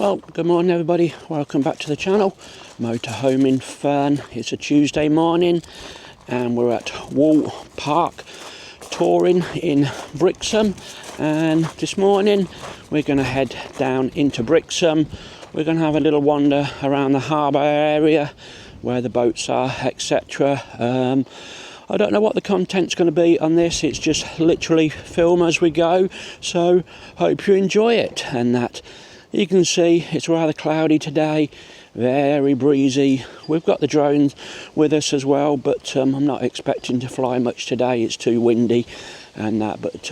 Well, good morning everybody, welcome back to the channel. Motorhoming Fern. It's a Tuesday morning and we're at Wall Park touring in Brixham, and this morning we're going to head down into Brixham. We're going to have a little wander around the harbour area where the boats are, etc. I don't know what the content's going to be on this, it's just literally film as we go, so hope you enjoy it. And that you can see it's rather cloudy today, very breezy. We've got the drones with us as well, but I'm not expecting to fly much today, it's too windy and that, but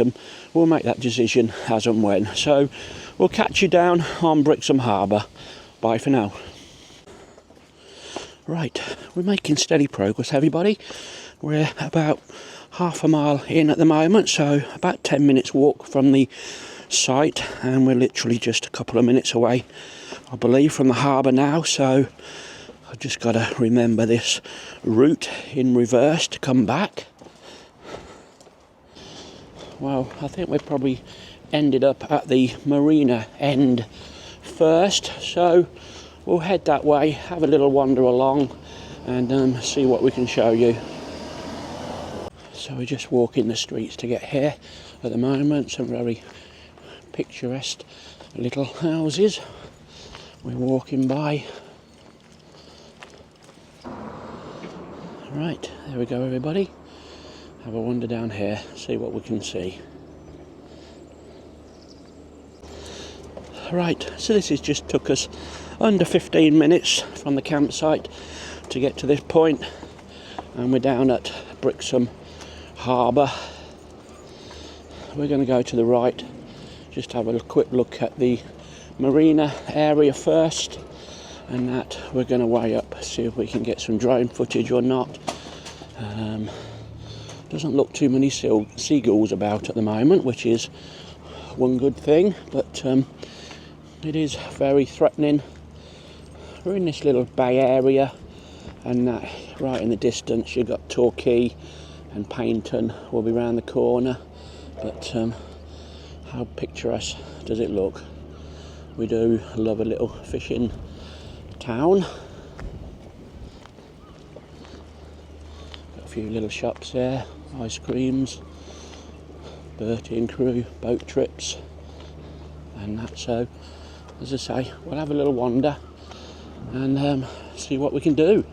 we'll make that decision as and when. So we'll catch you down on Brixham Harbour. Bye for now. Right, we're making steady progress everybody. We're about half a mile in at the moment, so about 10 minutes walk from the site, and we're literally just a couple of minutes away, I believe, from the harbour now. So I've just got to remember this route in reverse to come back. Well, I think we've probably ended up at the marina end first, so we'll head that way, have a little wander along and see what we can show you. So we're just walking the streets to get here at the moment. Some very picturesque little houses we're walking by. Right, there we go everybody. Have a wander down here, see what we can see. Right, so this has just took us under 15 minutes from the campsite to get to this point, and we're down at Brixham Harbour. We're going to go to the right, just have a quick look at the marina area first, and that we're going to weigh up, see if we can get some drone footage or not. Doesn't look too many seagulls about at the moment, which is one good thing, but it is very threatening. We're in this little bay area, and that right in the distance you've got Torquay and Paynton will be round the corner, but how picturesque does it look? We do love a little fishing town. Got a few little shops there, ice creams, Bertie and crew, boat trips and that. So as I say, we'll have a little wander and see what we can do.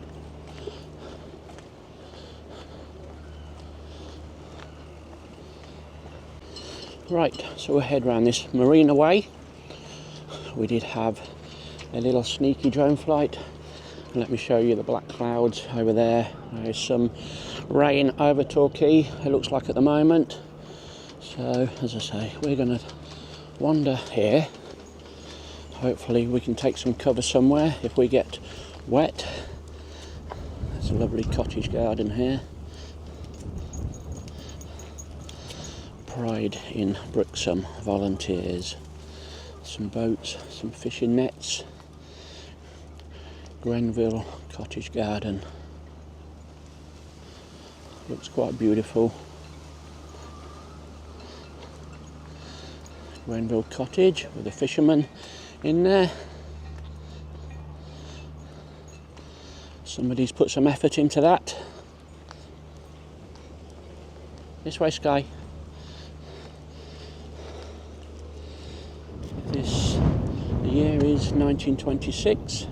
Right, so we'll head round this marina way. We did have a little sneaky drone flight. Let me show you the black clouds over there. There's some rain over Torquay, it looks like at the moment. So as I say, we're going to wander here. Hopefully we can take some cover somewhere if we get wet. There's a lovely cottage garden here. Pride in Brixham volunteers. Some boats, some fishing nets. Grenville cottage garden. Looks quite beautiful. Grenville cottage with a fisherman in there. Somebody's put some effort into that. This way, Sky. The year is 1926.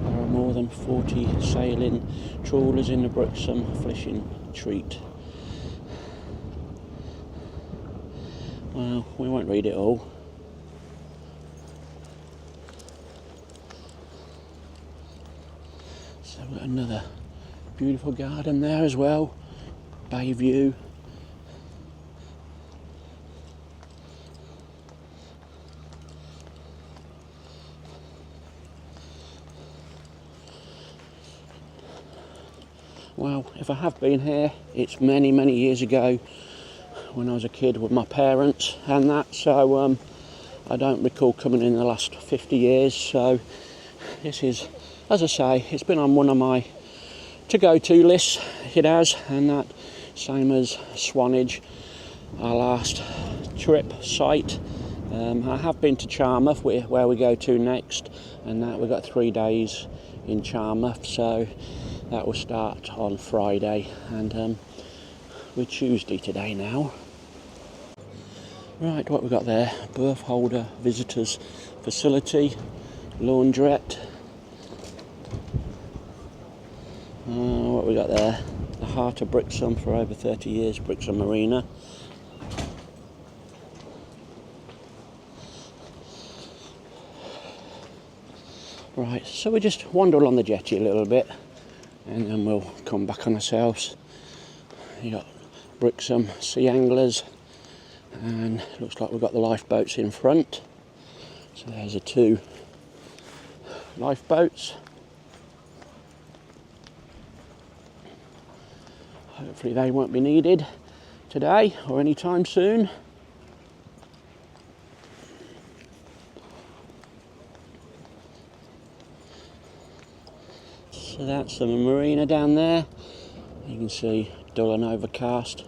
There are more than 40 sailing trawlers in the Brixham fishing treat. Well, we won't read it all. So we've got another beautiful garden there as well. Bay view. Well, if I have been here, it's many, many years ago when I was a kid with my parents and that, so I don't recall coming in the last 50 years, so this is, as I say, it's been on one of my to-go-to lists, it has, and that, same as Swanage, our last trip site, I have been to Charmouth, where we go to next, and that we've got 3 days in Charmouth, so that will start on Friday, and we're Tuesday today now. Right, what we've got there, berth holder, visitors facility, laundrette. What we got there, the heart of Brixham for over 30 years, Brixham Marina. Right, so we just wander along the jetty a little bit and then we'll come back on ourselves. You got Brixham Sea Anglers, and looks like we've got the lifeboats in front. So there's the 2 lifeboats. Hopefully they won't be needed today or anytime soon. So that's the marina down there. You can see dull and overcast.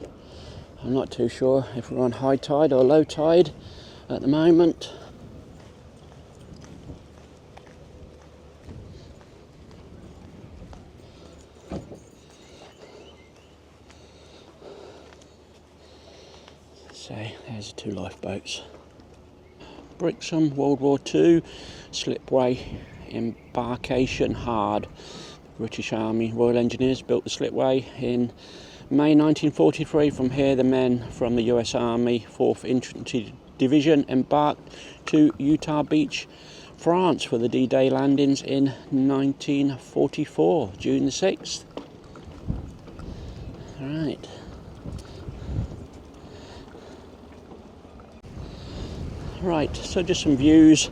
I'm not too sure if we're on high tide or low tide at the moment. So there's the 2 lifeboats. Brixham, World War II, slipway embarkation hard. British Army Royal Engineers built the slipway in May 1943. From here the men from the US Army 4th Infantry Division embarked to Utah Beach, France for the D-Day landings in 1944, June the 6th. Right. Right, so just some views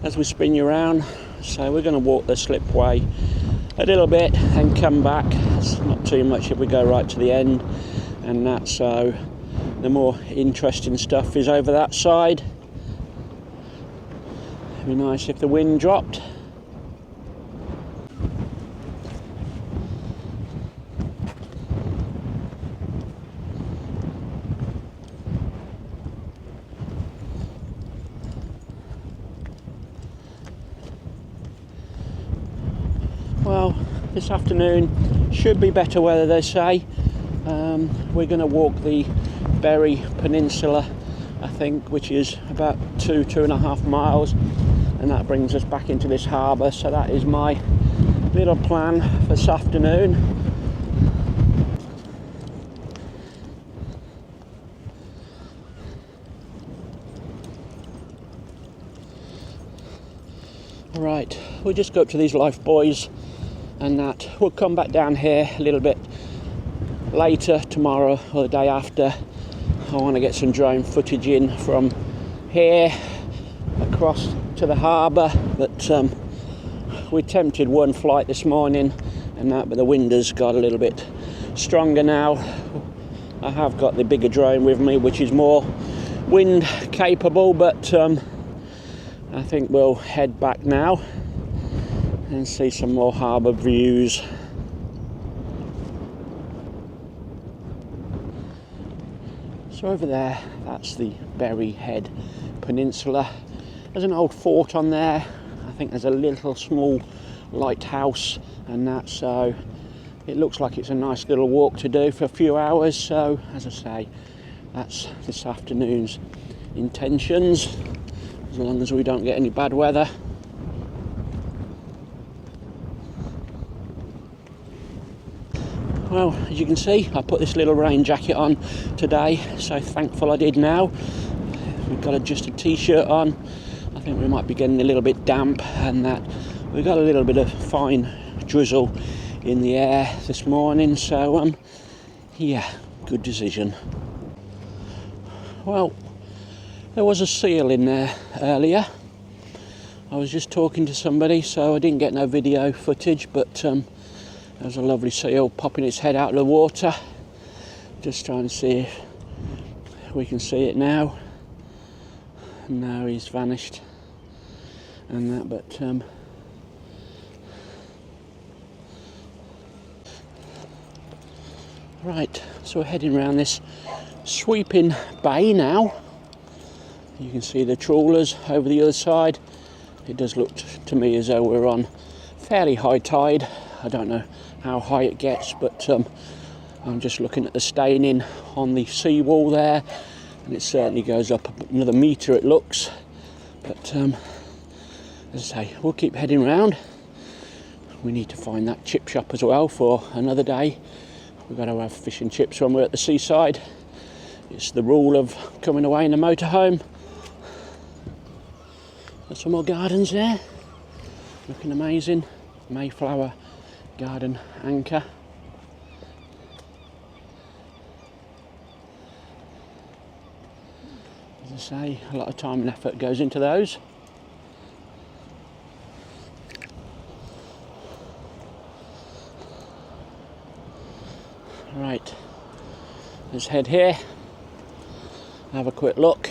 as we spin you around. So we're going to walk the slipway a little bit and come back. It's not too much if we go right to the end, and that, so the more interesting stuff is over that side. It'd be nice if the wind dropped. Well, this afternoon should be better weather, they say. We're going to walk the Berry Peninsula, I think, which is about 2.5 miles, and that brings us back into this harbour. So that is my little plan for this afternoon. Right, we'll just go up to these life buoys, and that we'll come back down here a little bit later, tomorrow or the day after. I want to get some drone footage in from here across to the harbour, but we attempted one flight this morning and that, but the wind has got a little bit stronger now. I have got the bigger drone with me, which is more wind capable, but I think we'll head back now and see some more harbour views. So over there, that's the Berry Head Peninsula. There's an old fort on there. I think there's a little small lighthouse and that, so it looks like it's a nice little walk to do for a few hours. So as I say, that's this afternoon's intentions, as long as we don't get any bad weather. Well, as you can see, I put this little rain jacket on today, so thankful I did now. We've got just a t-shirt on. I think we might be getting a little bit damp, and that we've got a little bit of fine drizzle in the air this morning, so yeah, good decision. Well, there was a seal in there earlier. I was just talking to somebody, so I didn't get no video footage, but there's a lovely seal popping its head out of the water. Just trying to see if we can see it now. No, he's vanished and that, but right, so we're heading around this sweeping bay now. You can see the trawlers over the other side. It does look to me as though we're on fairly high tide. I don't know how high it gets, but I'm just looking at the staining on the seawall there, and it certainly goes up another metre, it looks. But as I say, we'll keep heading round. We need to find that chip shop as well for another day. We've got to have fish and chips when we're at the seaside. It's the rule of coming away in a motorhome. There's some more gardens there, looking amazing. Mayflower garden anchor. As I say, a lot of time and effort goes into those. Right, let's head here, have a quick look.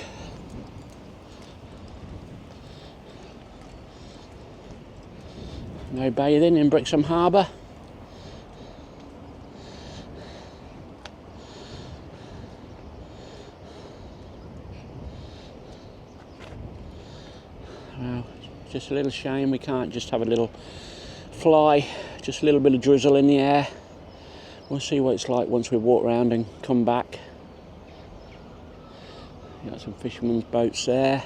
No bathing in Brixham Harbour. Well, just a little shame we can't just have a little fly, just a little bit of drizzle in the air. We'll see what it's like once we walk around and come back. Got some fishermen's boats there.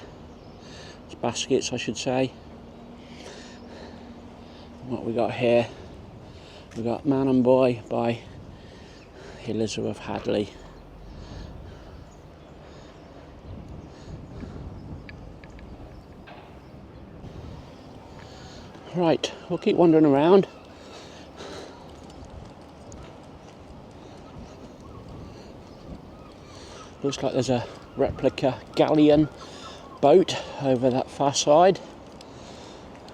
It's baskets, I should say. What we got here? We got Man and Boy by Elizabeth Hadley. Right, we'll keep wandering around. Looks like there's a replica galleon boat over that far side.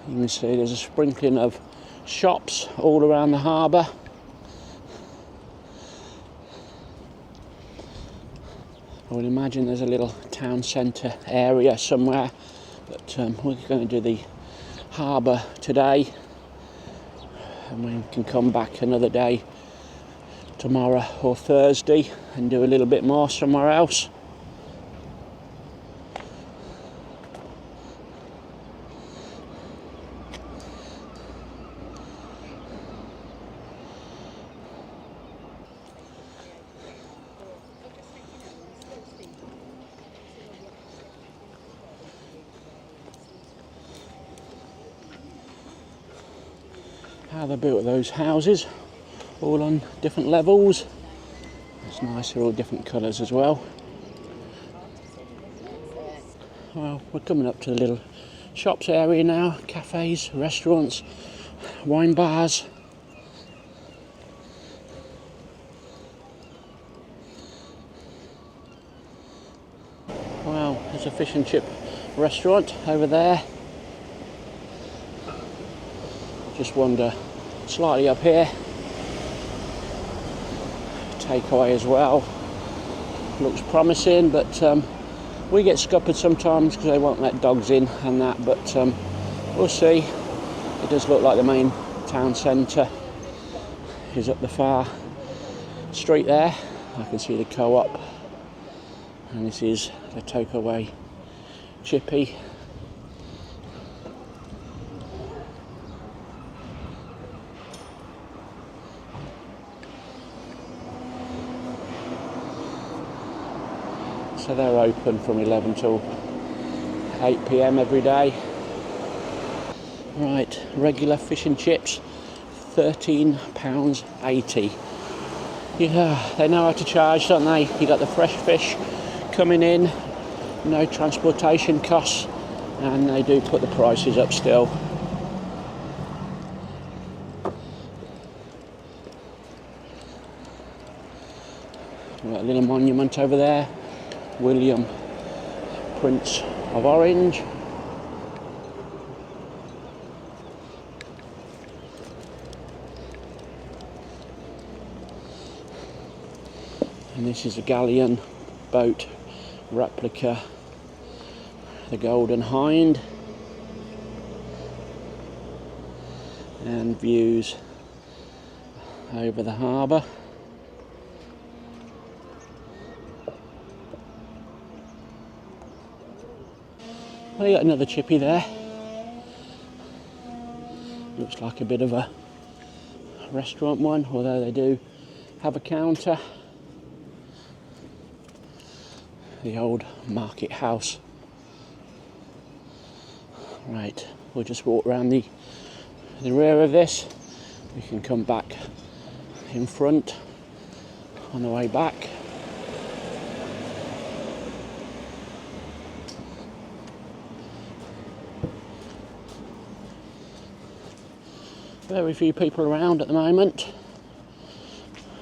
You can see there's a sprinkling of shops all around the harbour. I would imagine there's a little town centre area somewhere, but we're going to do the harbour today, and we can come back another day tomorrow or Thursday and do a little bit more somewhere else. How they built those houses, all on different levels. It's nice, they're all different colours as well. Well, we're coming up to the little shops area now, cafes, restaurants, wine bars. Well, there's a fish and chip restaurant over there. Just wander slightly up here. Takeaway as well. Looks promising, but we get scuppered sometimes because they won't let dogs in and that, but we'll see. It does look like the main town centre is up the far street there. I can see the co-op, and this is the takeaway chippy. So they're open from 11 till 8 PM every day. Right, regular fish and chips, £13.80. Yeah, they know how to charge, don't they? You got the fresh fish coming in, no transportation costs, and they do put the prices up still. We've got a little monument over there. William, Prince of Orange. And this is a galleon boat replica, the Golden Hind. And views over the harbour. Well, you got another chippy there. Looks like a bit of a restaurant one, although they do have a counter. The old market house. Right, we'll just walk around the rear of this. We can come back in front on the way back. Very few people around at the moment.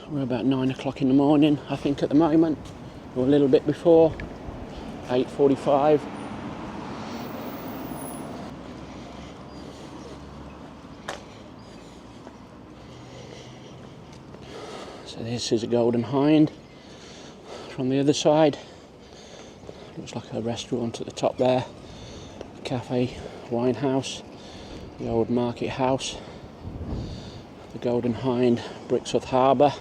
We're about 9 o'clock in the morning, I think, at the moment, or a little bit before, 8:45. So this is a Golden Hind from the other side. Looks like a restaurant at the top there, cafe, wine house, the old market house. The Golden Hind, Brixham Harbour.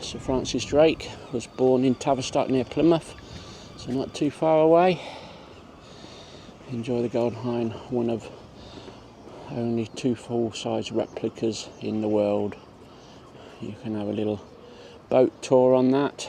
Sir Francis Drake was born in Tavistock near Plymouth, so not too far away. Enjoy the Golden Hind, one of only 2 full-size replicas in the world. You can have a little boat tour on that.